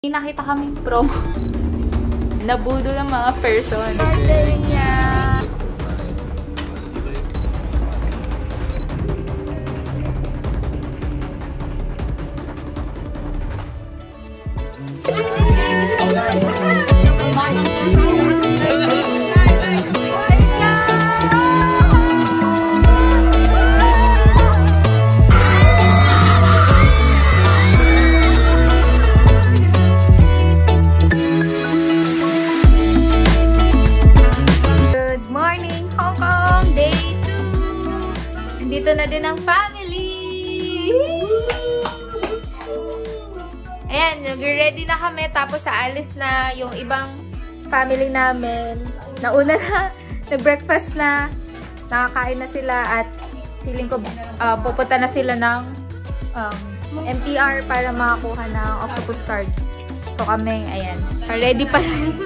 Nakita kaming promo. Nabudo ng mga person. Order niya. Dito na din ang family! Ayan, nag-ready na kami. Tapos aalis na yung ibang family namin. Nauna na, nag-breakfast na, nakakain na sila at feeling ko pupunta na sila ng MTR para makakuha ng octopus card. So kami, ayan, ready pa lang.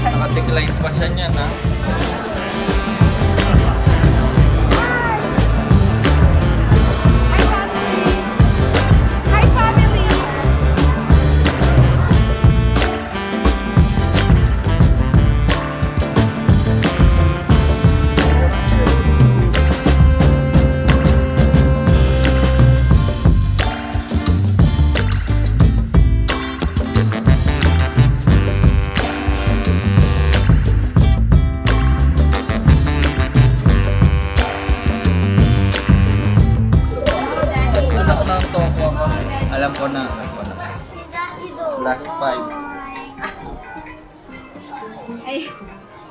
Naka-decline pa siya niyan, ha? Alam ko na. Last 5. Ay,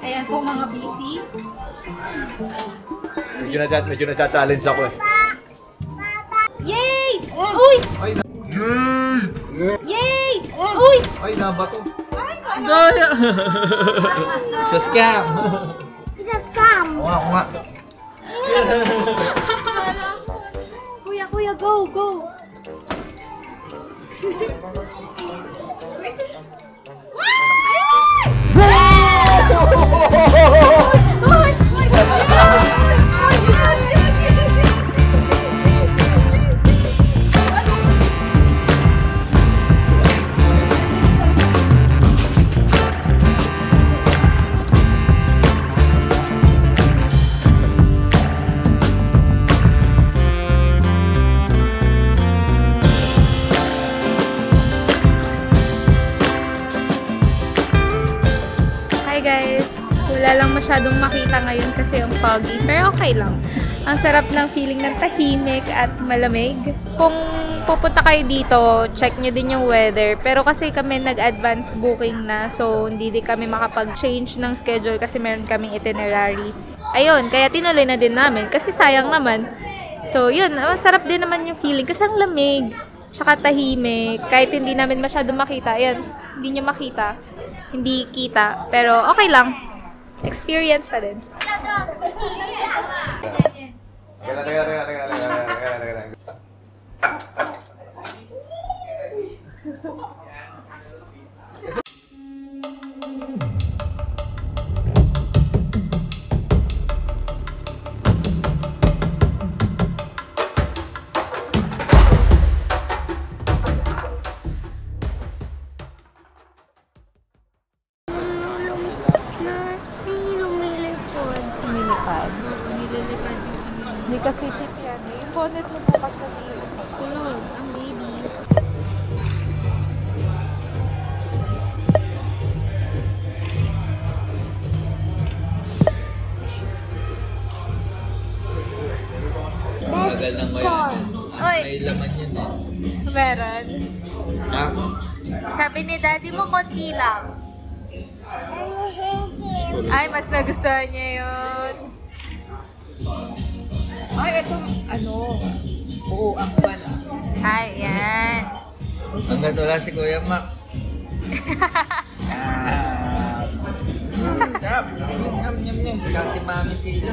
ayan po mga busy. Medyo na-challenge ako eh. Yay! Uy! Yay! Uy! Ay, nabato. Gaya! It's a scam! It's a scam! Ako nga. Kuya, go! Go! Guys, wala lang masyadong makita ngayon kasi yung foggy, pero okay lang. Ang sarap ng feeling ng tahimik at malamig. Kung pupunta kayo dito, check nyo din yung weather. Pero kasi kami nag-advance booking na, so hindi din kami makapag-change ng schedule kasi meron kaming itinerary. Ayun, kaya tinuloy na din namin kasi sayang naman. So yun, masarap din naman yung feeling kasi ang lamig, tsaka tahimik. Kahit hindi namin masyadong makita, ayan, hindi nyo makita. Hindi kita, pero okay lang. Experience pa din. Nililipad. Hindi kasi tip yan. Yung bonnet mo bukas kasi May laman yun eh. Meron. Ha? Sabi ni daddy mo, konti lang. Hindi. Ay, mas nagustuhan niya yun. Ay, ito, ano, buo ang wala. Ay, yan. Hanggat wala si Kuya Mac. Sarap. Nyam, nyam, nyam. Kasi mami sila.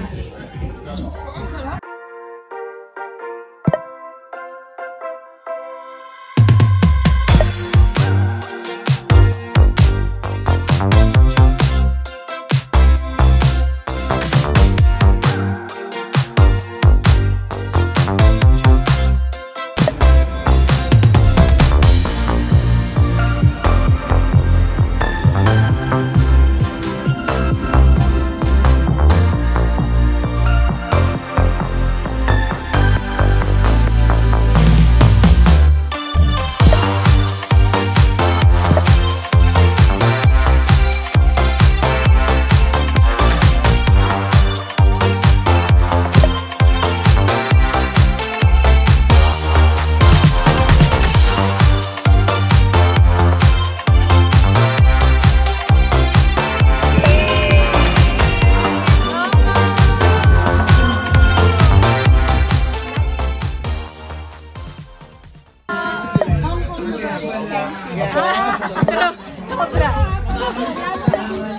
Sobra.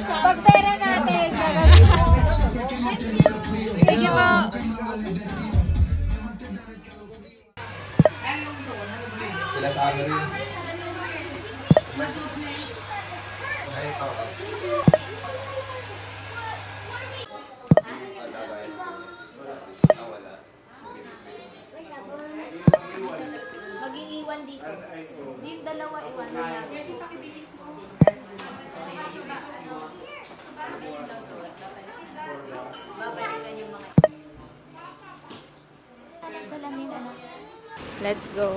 Pagpera natin. Bigyan mo. Sila sa amin rin. Mag-iiwan dito. Yung dalawa iwan na. Kasi pakibilis mo. Babalikan yung mga... Salamin, anak. Let's go.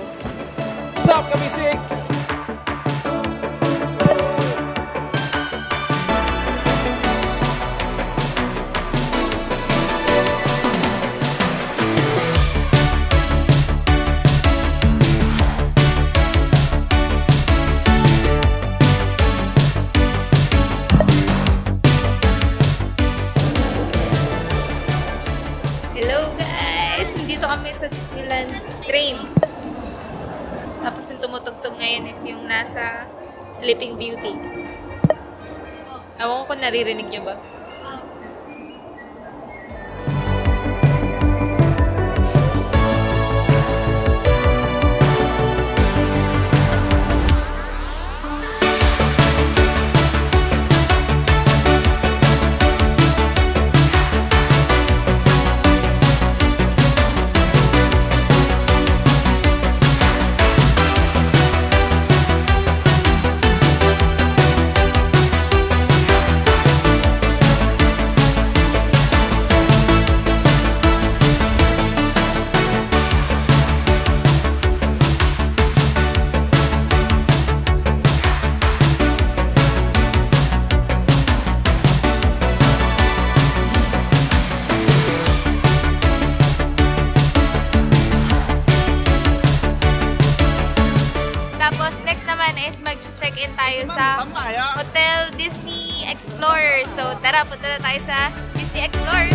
What's up, Kamisik? Hello guys! Nandito kami sa Disneyland train. Tapos yung tumutugtog ngayon is yung nasa Sleeping Beauty. Ewan ko kung naririnig niyo ba? Tapos, next naman is mag-check-in tayo sa Hotel Disney Explorer. So, tara, punta na tayo sa Disney Explorer.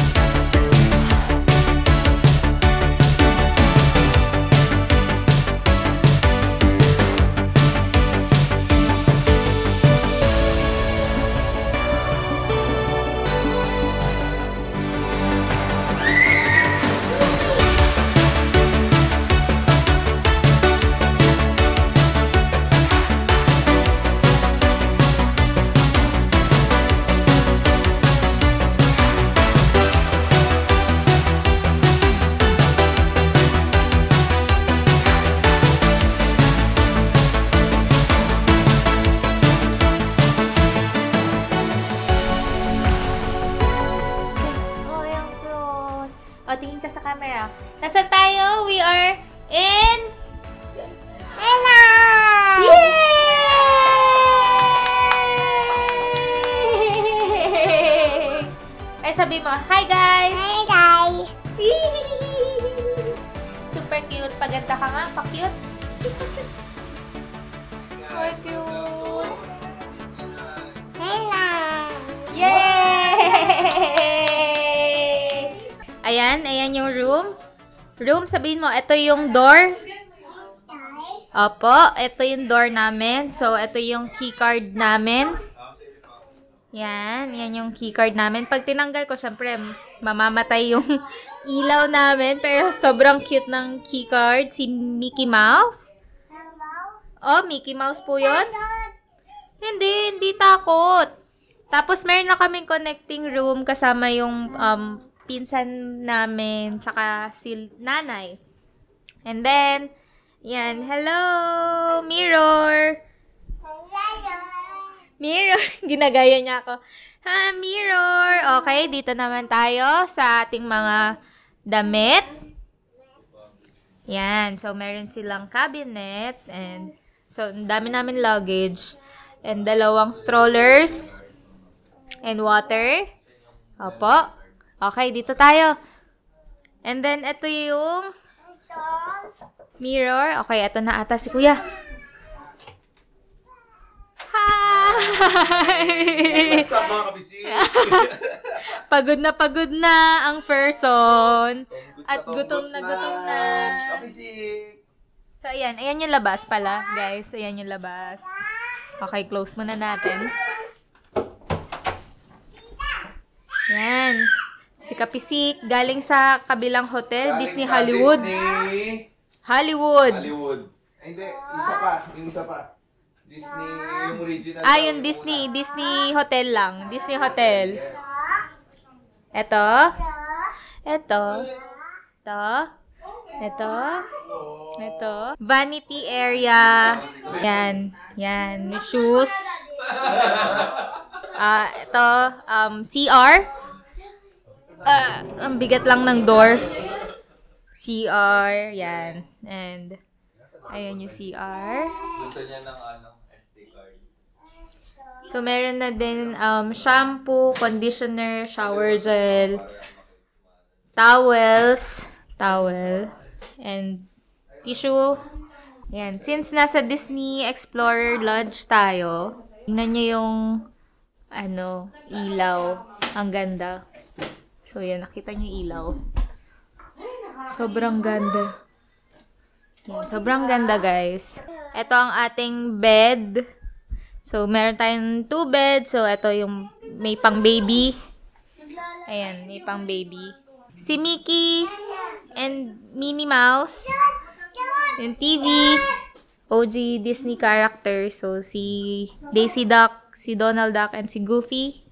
Magpaganda ka nga. Pa-cute. Ay, cute. Yay! Ayan yung room. Room, sabihin mo, ito yung door. Opo, ito yung door namin. So, ito yung keycard namin. Yan yung keycard namin. Pag tinanggal ko, syempre, mamamatay yung ilaw namin. Pero sobrang cute ng keycard. Si Mickey Mouse. Oh, Mickey Mouse po yun? Hindi takot. Tapos, meron na kaming connecting room kasama yung pinsan namin, tsaka si nanay. And then, yan, hello, mirror. Mirror, ginagaya niya ako. Ha, mirror. Okay, dito naman tayo sa ating mga damit. Yan, so meron silang cabinet and so ang dami namin luggage and dalawang strollers and water. Opo. Okay, dito tayo. And then, ito yung mirror. Okay, ito na ata si Kuya. Hi! What's up mga kabisig? Pagod na ang person. At gutom na. Kabisig! So, ayan yung labas pala, guys. Ayan yung labas. Okay, close muna natin. Yan. Si Kapisik, galing sa kabilang hotel, Galing Disney sa Hollywood. Hollywood. Hindi, yung isa pa. Disney, yung original. Yung Disney Hotel lang. Disney Hotel. Yes. Ito. Vanity area. Yan. May shoes. Ito, CR. Ang bigat lang ng door. CR, yan. And, ayan yung CR. Gusto niya ng SD card. So, meron na din shampoo, conditioner, shower gel, towel, and tissue. Yan. Since nasa Disney Explorer Lodge tayo, tingnan nyo yung ilaw. Ang ganda. So, yan. Nakita nyo yung ilaw. Sobrang ganda. Yan. Sobrang ganda, guys. Ito ang ating bed. So, meron tayong 2 bed. So, ito yung may pang baby. Ayan, may pang baby. Si Mickey and Minnie Mouse. Yung TV. OG Disney characters. So, si Daisy Duck, si Donald Duck, and si Goofy.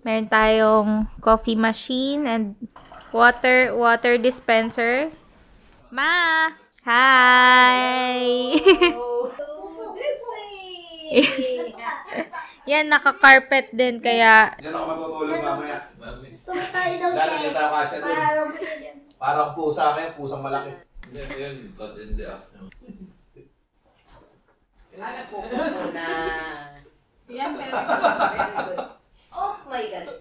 Meron tayong coffee machine and water dispenser. Ma! Hi! Yan, naka-carpet din, kaya... Diyan ako matutulog mamaya. Lalagyan tayo kasi doon. Parang pusa kaya, pusang malaki. Yun, cut in the afternoon. Anak ko na. Yan, pero oh my God.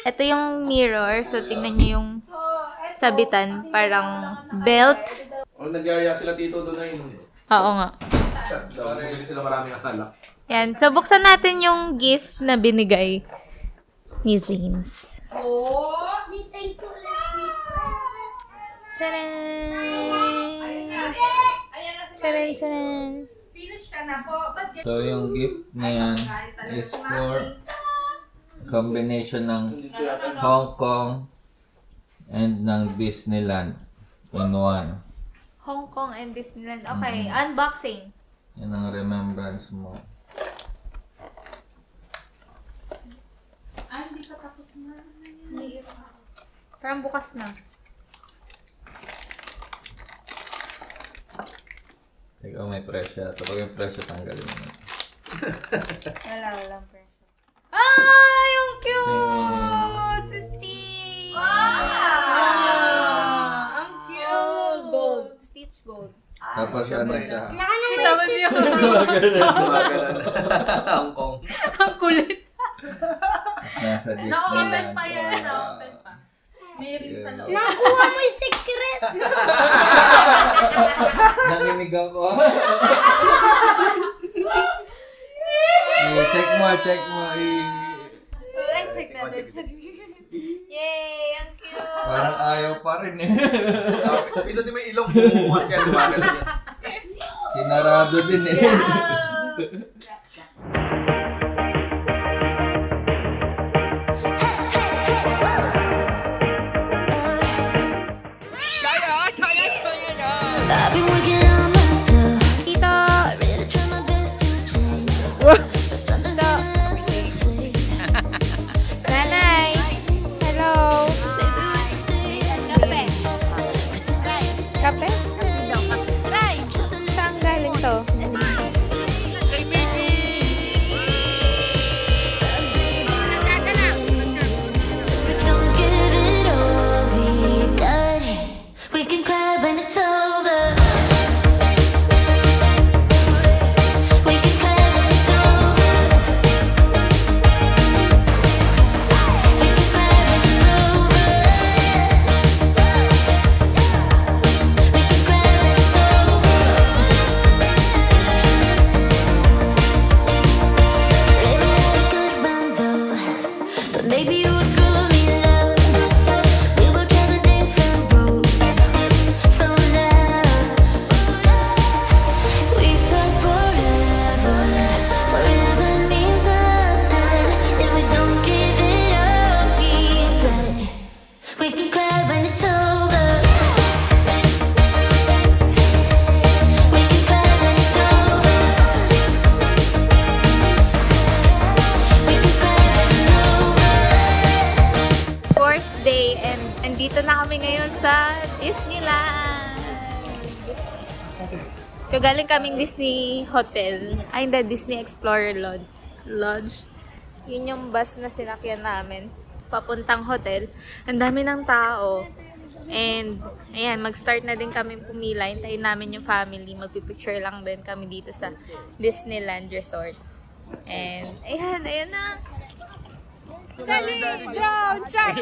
Ito yung mirror. So, tingnan nyo yung sabitan. Parang belt. Nagyaya sila dito doon na yun. Oo nga. Bumili sila maraming alak. Yan. So, buksan natin yung gift na binigay ni James. Taran! Finish ka na po. So, yung gift na yan is for combination ng Hong Kong and ng Disneyland in one. Hong Kong and Disneyland. Okay, unboxing. Yan ang remembrance mo. Hindi pa tapos na. Parang bukas na. Teka, may presyo. Kapag yung presyo, tanggalin mo. Walang presyo. Ah! Yung cute! Si Stitch! Ang cute! Gold. Stitch gold. Tapos ano siya? Tapos yung... Hong Kong. Ang kulit. Tapos nasa Disneyland. Na-open pa yan. Na-open pa. May ring sa loob. Nakuha mo yung secret. Nakinig ako. Check mo. Ay, check natin. Yay! Ang cute! Parang ayaw pa rin eh. Ito din may ilong bumubukas yan. Diba? Sinarado din eh. I've been working on myself. Tito! I really try my best to change. But something's never fade. Nanay! Hello! Maybe we should stay and Kape? Saan galing to? we don't give it all we got. We can cry when it's over. We can cry when it's over. We can cry when it's over. We can cry when it's over. Really had a good run though, but maybe you would grow me love. We will travel different roads from now. We said forever, forever means nothing if we don't give it up. We can cry when it's over. We can cry when it's over. We can cry when it's over. Fourth day and andito na kami ngayon sa Disneyland. So, galing kaming Disney Hotel. Ay, hindi, Disney Explorer Lodge. Yun yung bus na sinakyan namin. Papuntang hotel. Ang dami ng tao. And, ayan, mag-start na din kami pumila. Hintayin namin yung family. Magpipicture lang din kami dito sa Disneyland Resort. And, ayan na. Dali! Drone check!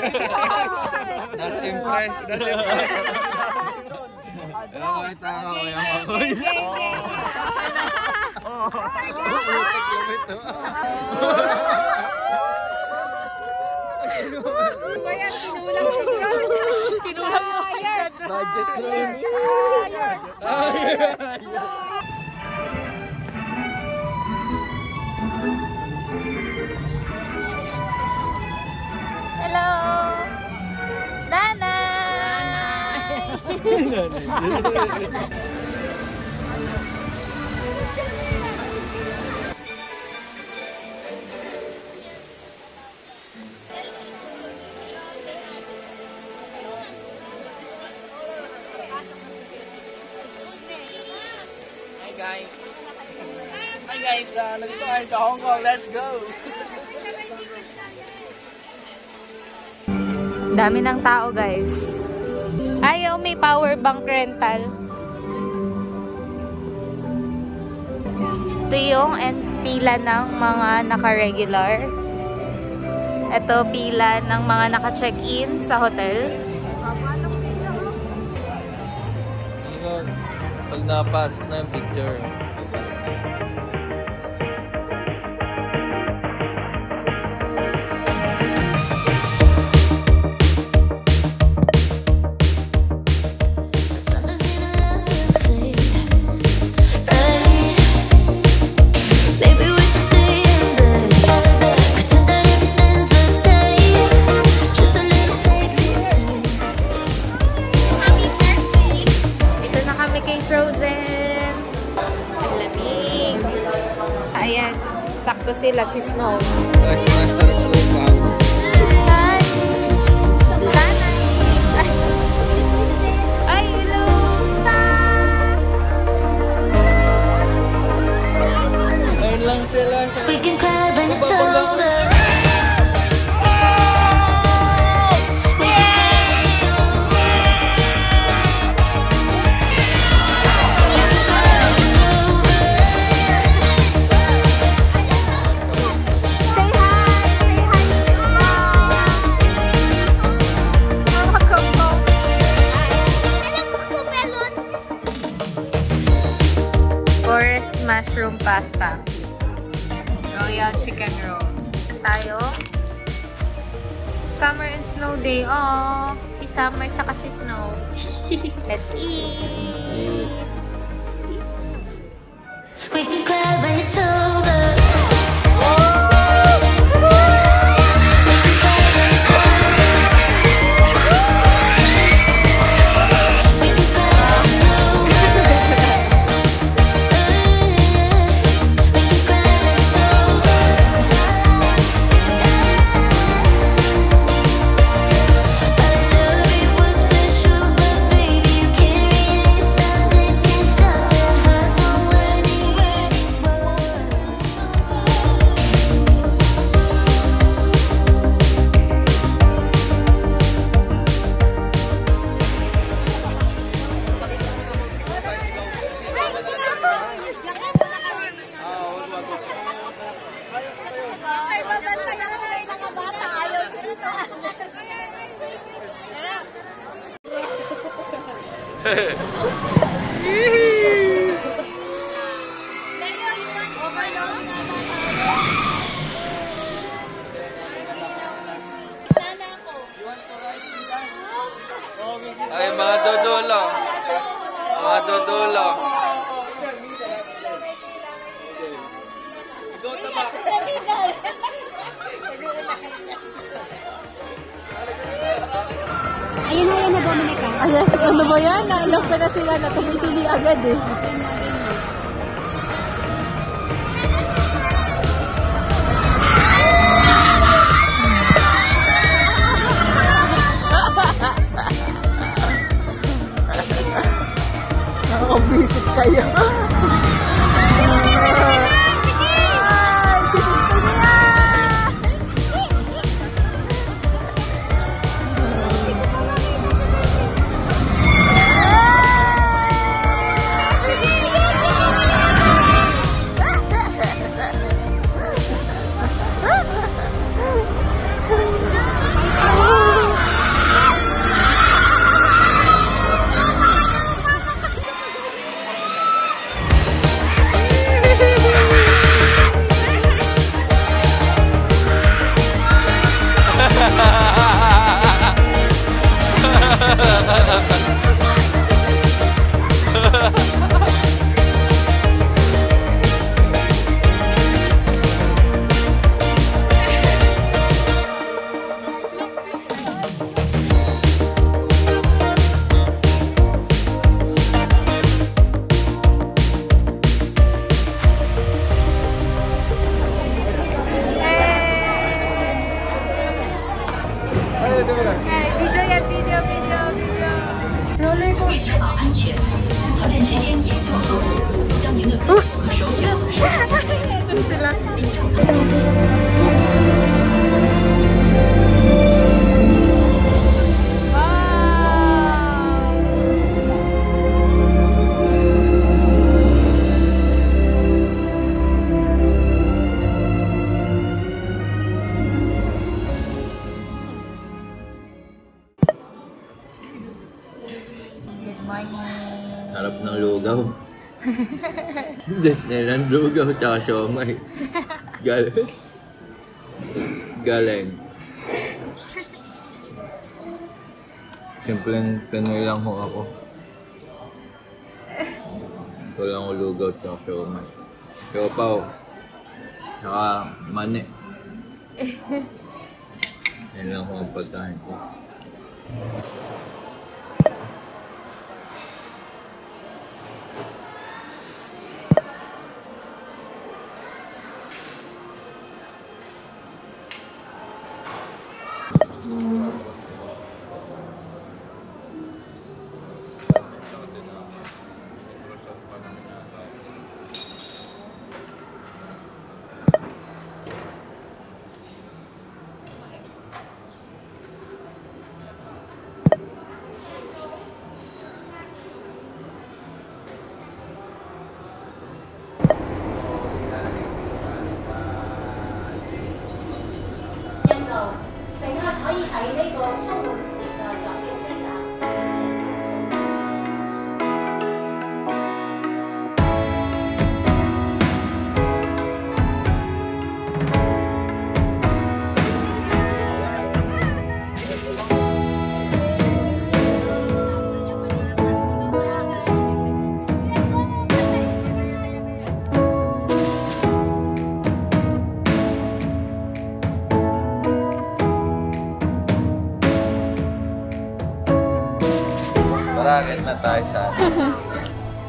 Not impressed. Makita ko yung makoy. Budget drone. Hello! Nanay! Hi guys, nandito kayo sa Hong Kong. Let's go! Dami ng tao, guys. Ayaw, may power bank rental. Ito yung pila ng mga naka-regular. Ito pila ng mga naka-check-in sa hotel. Pag napasok na yung picture. Something's never fade. Right? Maybe we should stay in bed. Pretend that everything's the same. Just a little fake routine. Happy birthday. Ito na kami kay Frozen. Ang lamig. Ayan, sakto sila si Snow. Guys, master ko pa. Hi! Nanay! Ay, hello! Ayun lang sila sa... We can cry when it's over. We can cry when it's over. We can cry when it's over. Say hi! mushroom pasta. Royal chicken roll. Tayo. Summer and snow day. Oh, si Summer tsaka si Snow. Let's eat! We can cry when it's over. Ay, mga dodolo. Mga dodolo. Ayun na yan na Dominica. Ayan, ano ba yan? Na-love ko na sila na tumitili agad eh. Nakakabisit kayo. Video yan, video. 为确保安全，操练期间请做好护，将您的头和手脚收好。并常Good morning. Harap ng lugaw. Disneyland lugaw tsaka siomay. Galing. Galing. Simpleng Pinoy lang ho ako. Ito lang ho lugaw tsaka siomay. Siopaw. Tsaka mani. Yan lang ho ang pagkain ko.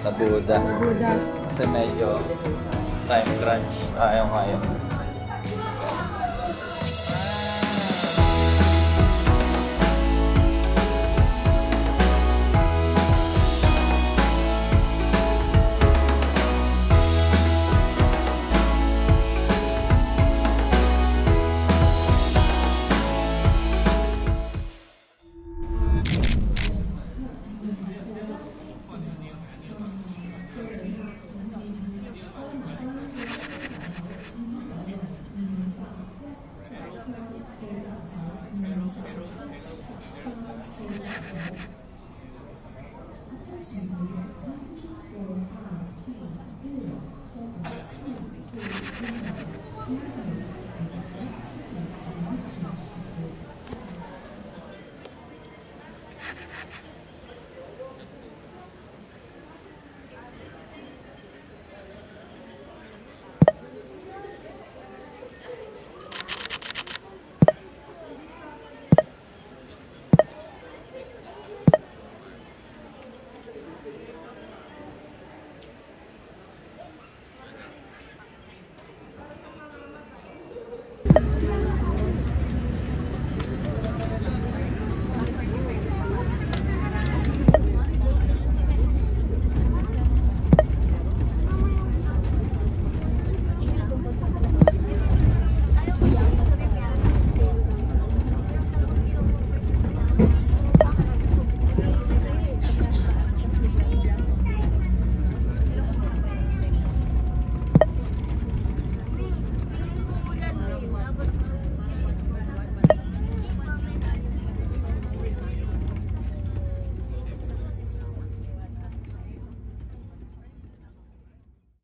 sa Buddha. Kasi medyo time crunch tayo ngayon.